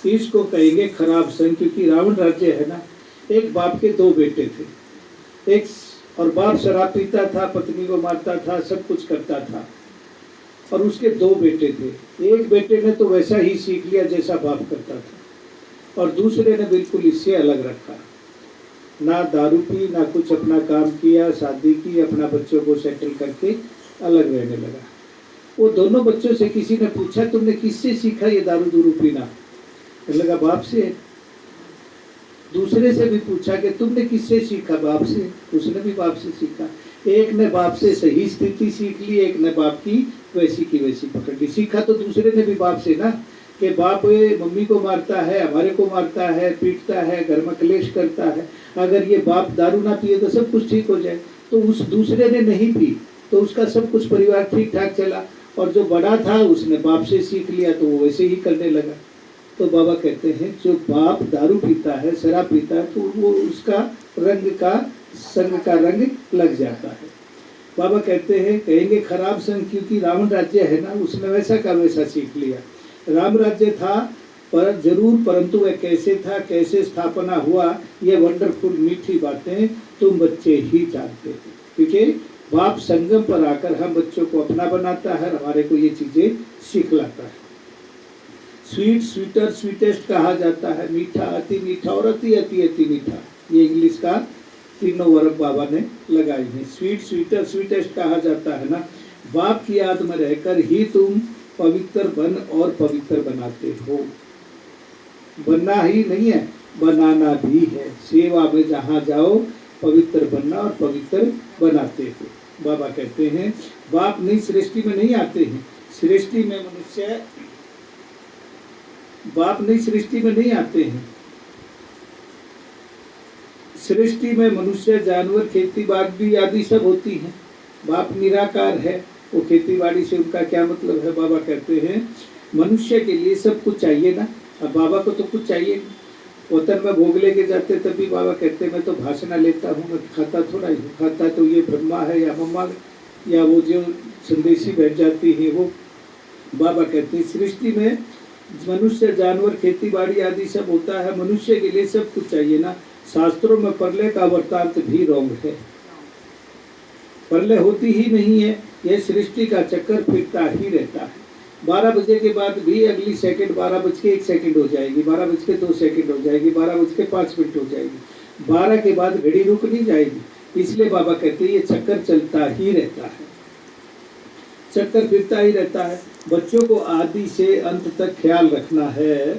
इसको कहेंगे खराब संग, क्योंकि रावण राज्य है ना, एक बाप के दो बेटे थे, एक और बाप शराब पीता था, पत्नी को मारता था, सब कुछ करता था, और उसके दो बेटे थे। एक बेटे ने तो वैसा ही सीख लिया जैसा बाप करता था, और दूसरे ने बिल्कुल इससे अलग रखा, ना दारू पी, ना कुछ अपना काम किया, शादी की, अपना बच्चों को सेटल करके अलग रहने लगा। वो दोनों बच्चों से किसी ने पूछा तुमने किससे सीखा ये दारू दूरू पीना? लगा बाप से। दूसरे से भी पूछा कि तुमने किससे सीखा? बाप से। उसने भी बाप से सीखा। एक ने बाप से सही स्थिति सीख ली, एक ने बाप की वैसी पकड़ ली। सीखा तो दूसरे ने भी बाप से ना, कि बाप मम्मी को मारता है, हमारे को मारता है, पीटता है, घर में क्लेश करता है, अगर ये बाप दारू ना पिए तो सब कुछ ठीक हो जाए। तो उस दूसरे ने नहीं पी तो उसका सब कुछ परिवार ठीक ठाक चला, और जो बड़ा था उसने बाप से सीख लिया तो वो वैसे ही करने लगा। तो बाबा कहते हैं जो बाप दारू पीता है, शराब पीता है, तो वो उसका संग का रंग लग जाता है। बाबा कहते हैं कहेंगे खराब संग, क्योंकि रावण राज्य है ना, उसने वैसा का वैसा सीख लिया। राम राज्य था पर जरूर, परंतु वह कैसे था, कैसे स्थापना हुआ, ये वंडरफुल मीठी बातें तुम बच्चे ही जानते हो, क्योंकि बाप संगम पर आकर हम बच्चों को अपना बनाता है, हमारे को ये चीजें सिखलाता है। स्वीट, स्वीटर, स्वीटेस्ट कहा जाता है, मीठा, अति मीठा और अति अति अति मीठा। ये इंग्लिश का तीनों वर्ग बाबा ने लगाए हैं। स्वीट, स्वीटर, स्वीटेस्ट कहा जाता है ना। बाप की याद में रहकर ही तुम पवित्र बन और पवित्र बनाते हो। बनना ही नहीं है, बनाना भी है। सेवा में जहाँ जाओ पवित्र बनना और पवित्र बनाते हो। बाबा कहते हैं बाप नहीं सृष्टि में नहीं आते हैं, सृष्टि में मनुष्य, बाप नहीं सृष्टि में नहीं आते हैं। सृष्टि में मनुष्य, जानवर, खेती बाड़ी आदि सब होती हैं। बाप निराकार है, वो खेती बाड़ी से उनका क्या मतलब है? बाबा कहते हैं मनुष्य के लिए सब कुछ चाहिए ना। अब बाबा को तो कुछ चाहिए नहीं। वतन में भोग लेके जाते तभी बाबा कहते हैं मैं तो भाषण लेता हूँ, मैं खाता थोड़ा ही हूँ। खाता तो ये ब्रह्मा है या मम्मा या वो जो संदेशी बैठ जाती है वो। बाबा कहते हैं सृष्टि में मनुष्य, जानवर, खेती बाड़ी आदि सब होता है, मनुष्य के लिए सब कुछ चाहिए ना। शास्त्रों में प्रलय का वृत्तांत भी रॉन्ग है, प्रलय होती ही नहीं है, यह सृष्टि का चक्कर फिरता ही रहता है। 12 बजे के बाद भी अगली सेकंड 12:01 हो जाएगी, 12:02 हो जाएगी, 12:05 हो जाएगी। 12 के बाद घड़ी रुक नहीं जाएगी। इसलिए बाबा कहते हैं ये चक्कर चलता ही रहता है, चक्कर फिरता ही रहता है। बच्चों को आदि से अंत तक ख्याल रखना है